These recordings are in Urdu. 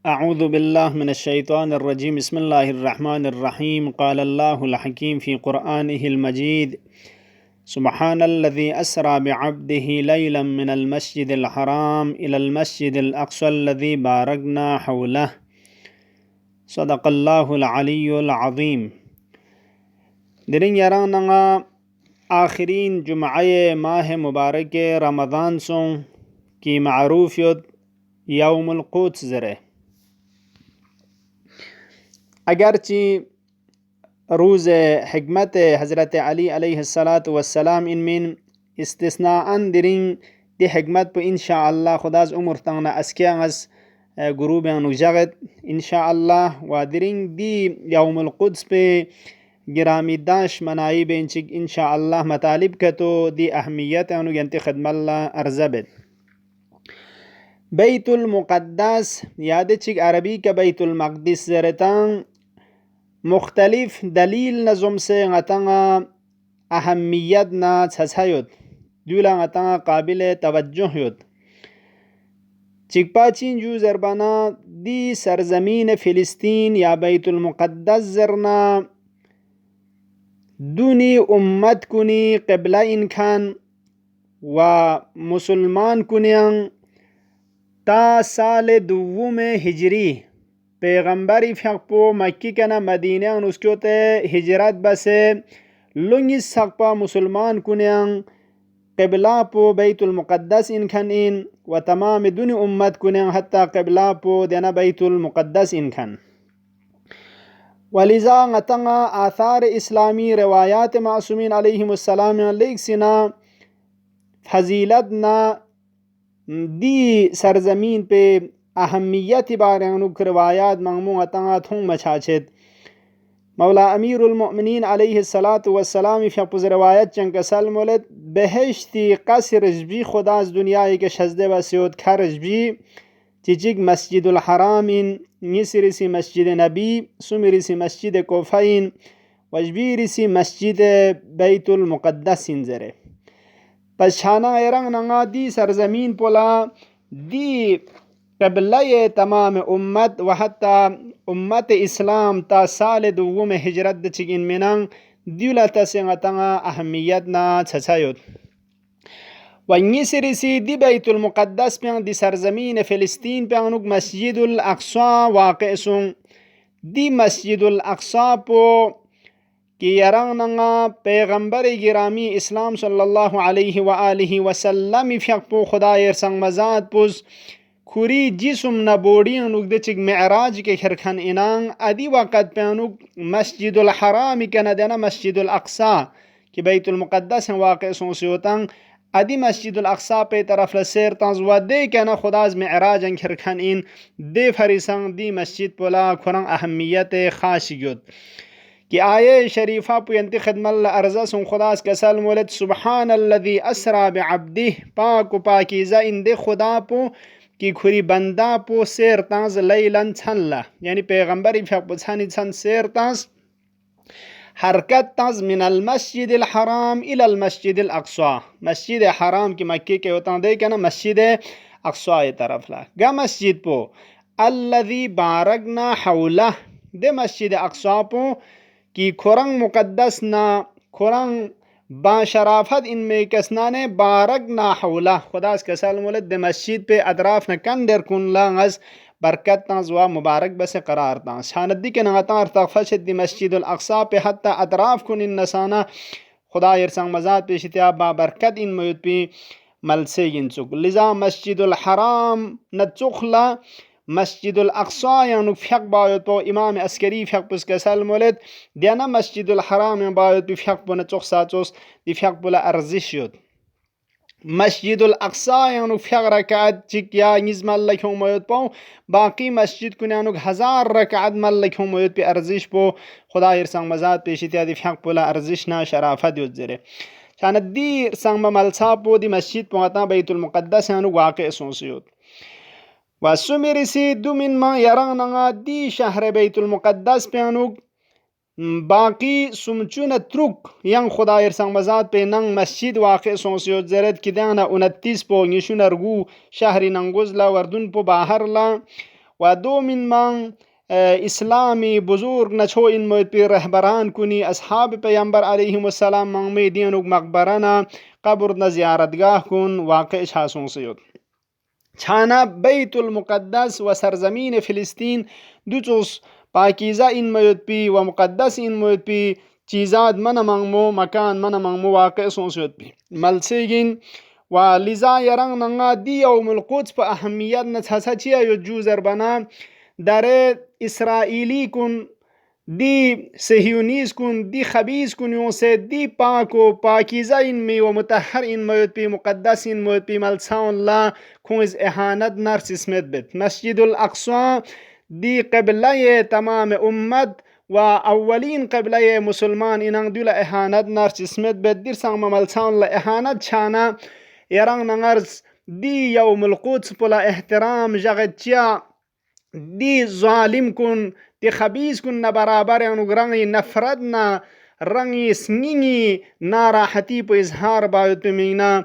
أعوذ بالله من الشيطان الرجيم بسم الله الرحمن الرحيم قال الله الحكيم في قرآنه المجيد سبحان الذي أسرى بعبده ليلا من المسجد الحرام إلى المسجد الأقصى الذي باركنا حوله صدق الله العلي العظيم. درين يرانا آخرين جمعه ماه مبارك رمضان سون کی معروف يد يوم القدس زره. اگرچه روز حکمت حضرت علی علیه السلام این من استثناء درین دی حکمت پو انشاءالله خداز عمر تانا اسکیان از گروب نجغت انشاءالله و درین دی یوم القدس پہ گرامی داش منائی بینچک انشاءالله مطالب کتو دی اهمیت انو گنتی خدم الله ارزبت. بیت المقدس یاد چک عربی کا بیت المقدس زرتان مختلف دلیل نظم سے غتنگا اہمیت نا چھچھایوت دولا غتنگا قابل توجہ یوت چکپا چین جو زربانا دی سرزمین فلسطین یا بیت المقدس زرنا دونی امت کنی قبلہ انکان و مسلمان کنیان تا سال دوم ہجری پیغمبری فقپو مکی کنا مدینه نسکوت ہجرت بسے لنگی سقپا مسلمان کنیان قبلہ پو بیت المقدس انکھن ان و تمام دنی امت کنیان حتی قبلہ پو دینا بیت المقدس انکھن. ولذا غتنگا آثار اسلامی روایات معصومین علیہم السلام لیک سنا فضیلت نا دی سرزمین پہ اہمیت بارانک روایات مغمو غتنگا تھونگ مچھاچت. مولا امیر المؤمنین علیہ السلام فیقوز روایت چنک سلمولت بہشتی قصر جبی خداز دنیای کے شزدے بسیوت کھر جبی چیچک مسجد الحرامین نیسرسی مسجد نبی سمرسی مسجد کوفین وجبیرسی مسجد بیت المقدس انزرے. پس چھانا ایرنگ ننگا دی سرزمین پولا دی قبلہ تمام امت و حتی امت اسلام تا سال دوم ہجرت چگن مننگ دیولا تسنگتنگا اہمیت نا چھچایوت. ونیسرسی دی بیت المقدس پیان دی سرزمین فلسطین پیانوک مسجد الاقصی واقع سن. دی مسجد الاقصی پو کی یرانگا پیغمبر گرامی اسلام صلی اللہ علیہ وآلہ وسلم فیق پو خدا ارسنگ مزاد پوز کھوری جسم نبوڑی انوک دے چک معراج کے خرکھن انانگ ادی وقت پیانوک مسجد الحرام کنا دینا مسجد الاقصی کی بیت المقدس واقع سن سیوتنگ ادی مسجد الاقصی پہ طرف لسیر تنز و دے کنا خداز معراج ان خرکھن ان دے فریسنگ دی مسجد پولا کھرنگ اہمیت خاص گیوت. کہ آیے شریفہ پوینتی خدم اللہ ارزا سن خداز کسل مولد سبحان الذي اسرا بعبده پاک و پاکیزہ ان دے خدا پو کی کھری بندہ پو سیر تانز لیلن چھن لا یعنی پیغمبری فیق پو چھانی چھن سیر تانز حرکت تانز من المسجد الحرام الى المسجد الاقصی مسجد حرام کی مکی کے ہوتاں دے کنا مسجد اقصی طرف لا گا مسجد پو الذي بارکنا حولہ دے مسجد اقصی پو کی کھرنگ مقدس نا کھرنگ با شرافت ان میں کسنانے بارک نا حولہ خداز کسال مولد دے مسجد پہ اطراف نا کندر کن لانگز برکت تانز و مبارک بس قرار تانز شاندی کے نغتان ارتغفشت دی مسجد الاقصی پہ حتی اطراف کن ان نسانا خدا ارسان مزاد پہ شتیاب با برکت ان میود پہ ملسے ینچک. لذا مسجد الحرام نچخلا مسجد الاقصی یعنی فیق باید پو امام عسکری فیق پس کسال مولد دینا مسجد الحرام باید پی فیق پو نچخ ساچوس دی فیق پولا ارزش یود. مسجد الاقصی یعنی فیق رکعت چک یا نزم اللہ کیوں موید پو باقی مسجد کنیانوک 1000 رکعت مل کیوں موید پی ارزش پو خدا ارسان مزاد پیشتی دی فیق پولا ارزش نا شرافت یود زره. چاند دی ارسان مملسا پو دی مسجد پو غتا بیت المقدس یعنی واقع سونسیود. و سمرسی دو من ما یرانگا دی شہر بیت المقدس پیانوک باقی سمچون ترک ین خدا ارسان مزاد پہ ننگ مسجد واقع سونسیوت زرد کی دیانا 29 پو نیشون ارگو شہری ننگوز لا وردن پو باہر لا و دومین من اسلامی بزرگ نچو این موید پی رهبران کنی اصحاب پیامبر علیهم السلام من می دینوگ مقبرنا قبر نا زیارتگاه کن واقع چاسون سیود چانا بیت المقدس و سرزمین فلسطین دو چوز پاکیزه این موید پی و مقدس این موید پی چیزات من مانگمو مکان من مانگمو واقع سون سیود پی ملسیگین و لذا یرنگ ننگا دی یوم القدس پا اهمیت نتحسا چیا یو جوزر بنا در اسرائیلی کن دی صهیونیز کن دی خبیز کن یوں سے دی پاک و پاکیزہ ان میں و متحر ان موید پی مقدس ان موید پی ملساون لا کن از احانت نرس اسمت بت مسجد الاقصی دی قبلہ تمام امت و اولین قبلہ مسلمان انang دولا احانت نرس اسمت بت دیر سانگ ملساون لا احانت چانا یرنگ ننگرز دی یوم القدس پلا احترام جغتیا دی ظالم کن دی خبیز کن نا برابر انو رنگی نفرت نا رنگی سنگی ناراحتی پا اظہار باید پمینا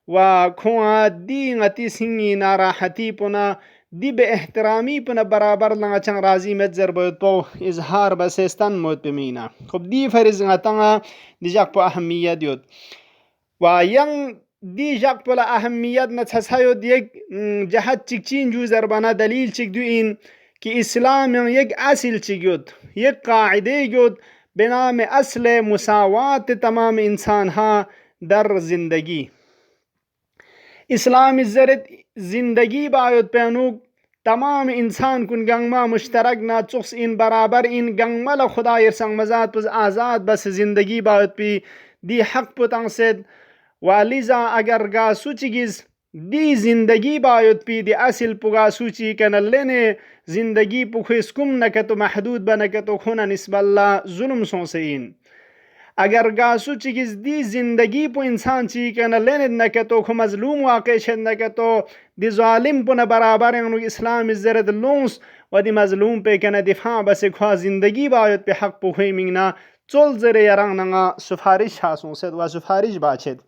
و کھونا دی غتی سنگی ناراحتی پنا دی به احترامی پنا برابر لنگا چنگ رازی متزر باید پا اظہار بسیستان موید پمینا خب دی فرز غتنگا دی جاک پا اهمیت دیود و ینگ دی جاک پلا اهمیت نتحسایود یک جهت چکچین جو زربانا دلیل چک دو این که اسلام یک اصل چگید یک قاعده گید به نام اصل مساوات تمام انسان ها در زندگی اسلام زرد زندگی باید پینوگ تمام انسان کن گنگما مشترک نا چخص این برابر این گنگمال خدا یرسنگ مزاد پس آزاد بس زندگی باید پی دی حق پتنگ سد و لذا اگر گا سوچگیز دی زندگی باید پی دی اصل پگا سوچی کنلن زندگی پخیسکم نکتو محدود بنکتو خونا نسب اللہ ظلم سونسین اگر گا سوچگیز دی زندگی پو انسان چی کنلن نکتو خو مظلوم واقع شد نکتو دی ظالم پو برابر انو اسلام زرد لونس و دی مظلوم پی کن دفاع بس خوا زندگی باید پی حق پخوی منگنا چول زر یرنگ نگا سفارش حاسون سد و سفارش باچد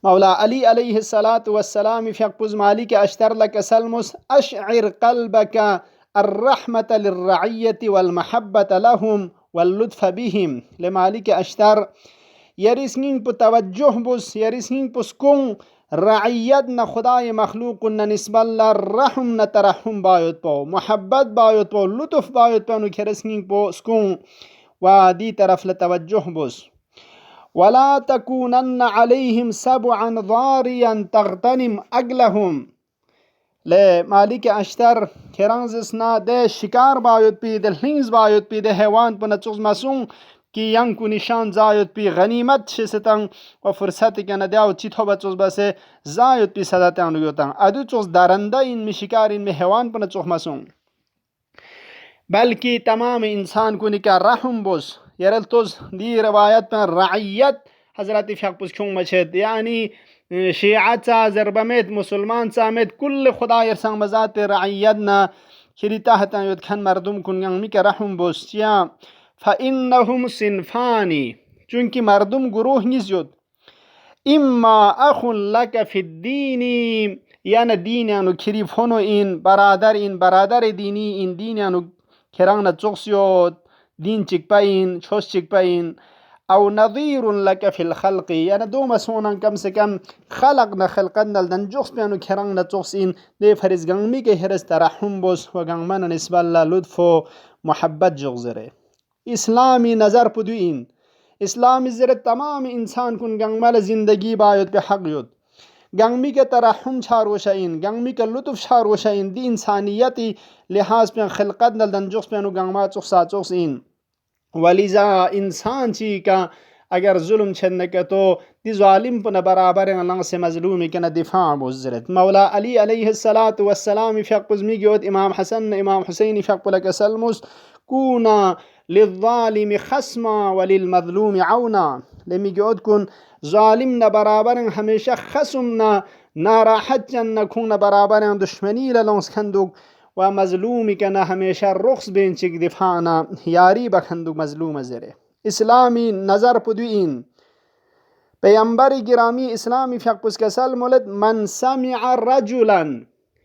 مولا علی علیہ السلام فی اقبز مالک اشتر لک سلمس اشعر قلبک الرحمة للرعیة والمحبة لهم واللطف بهم لمالک اشتر یریسنگ پو توجہ بس یریسنگ پس کن رعیت نا خدای مخلوق نا نسب اللہ رحم نا ترحم باید پو محبت باید پو لطف باید پو نو کرسنگ پو سکن و دی طرف لتوجہ بس ولا تكونن عليهم سبعا ضاريا تغتنم اگلهم لمالک اشتر کرنزسنا ده شکار باید پی ده لنز باید پی ده حیوان پنا چوز مسون کی ینگ کو نشان زاید پی غنیمت شستن و فرصت کنه دیاو چی تو بچوز بسه زاید پی صدات انگیوتن ادو چوز دارنده این می شکار این می حیوان پنا چوز مسون بلکہ تمام انسان کو نکا رحم بس یرل توز دی روایت پر رعیت حضرت فیق پس کیوں مچھد یعنی شیعت سا زربمیت مسلمان سامیت کل خدا یرسنگ مزات رعیت نا کریتا حتا یود کھن مردم کنگنگ مکا رحم بس یا فإنهم صنفانی چونکہ مردم گروہ نیزیود اما اخ لک فی الدین یعنی دین یعنی کریف ہونو این برادر دینی این دین یعنی کرنگ نا چوکسیود دین چک پاین چھوس چک پاین او نظیر لک فی الخلق یعنی دو مسونن کم سے کم خلق نا خلقن دن جوکس پیانو کرنگ نا چوکس این دے فرز گنگمی کے حرس ترحم بس و گنگمن نسبت اللہ لطف و محبت جوگزرے اسلامی نظر پدو این اسلامی زر تمام انسان کن گنگمل زندگی باید پہ حق یود گنگمی کے ترحم چھار وشائین گنگمی کے لطف چھار وشائین دی انسانیتی لحاظ پہ خلقت دن جوکس پیانو گنگما چوکسا چوکس این ولیزا انسان چی کا اگر ظلم چھنکے تو دی ظالم پنا برابر اللہ سے مظلومی کنا دفاع بزرت مولا علی علیہ السلام فیق پزمی گیوت امام حسن امام حسین فیق پلک سلمس کونا للظالم خصما وللمظلوم عونا لمی گیوت کن ظالم نا برابر ہمیشہ خصم نا ناراحت چن نا کون برابر دشمنی للونس کھندوک و مظلومی کنا ہمیشہ رخص بین چک دفاعنا یاری بکھندوک مظلوم زرے اسلامی نظر پدوین پیامبر گرامی اسلامی فیق پس کسل مولد من سمع رجلا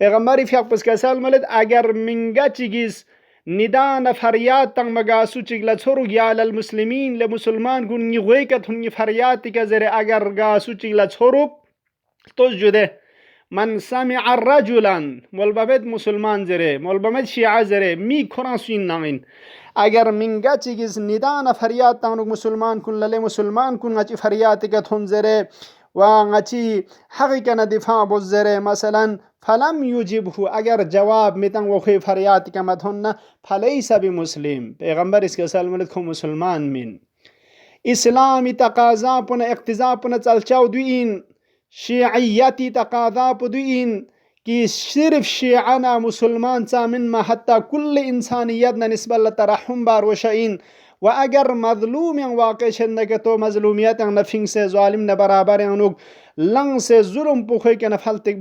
Peygambari fiyak paskasal malad agar minga chigis nidan faryat tang magasu chigla chorug ya lal muslimin le musulman gun ni goykat hun ni faryat ka zere agar gasu chigla chorug to jude man sami'a rajulan molbabet musulman zere molbamet shi'a zere mi koran suin nangin agar minga chigis nidan faryat tang musulman kun le musulman kun ngachi faryat ka thun zere Vanchi حقیقت دفاع بزره مثلا فلم یوجبه اگر جواب میتن و خوی فریاد که متون فلیس بمسلم. پیغمبر اس کے سلام کو مسلمان من اسلامی تقاضا پن اقتضا پن چلچاو دوین شیعیتی تقاضا دوین کہ صرف شیعنا مسلمان چامن ما حتی کل انسانیت نسبت ترحم بار وشئین و اگر مظلوم واقع شنده تو مظلومیت نفینگ سے ظالم نبرابر لنگ سے ظلم پوخی که نفلتک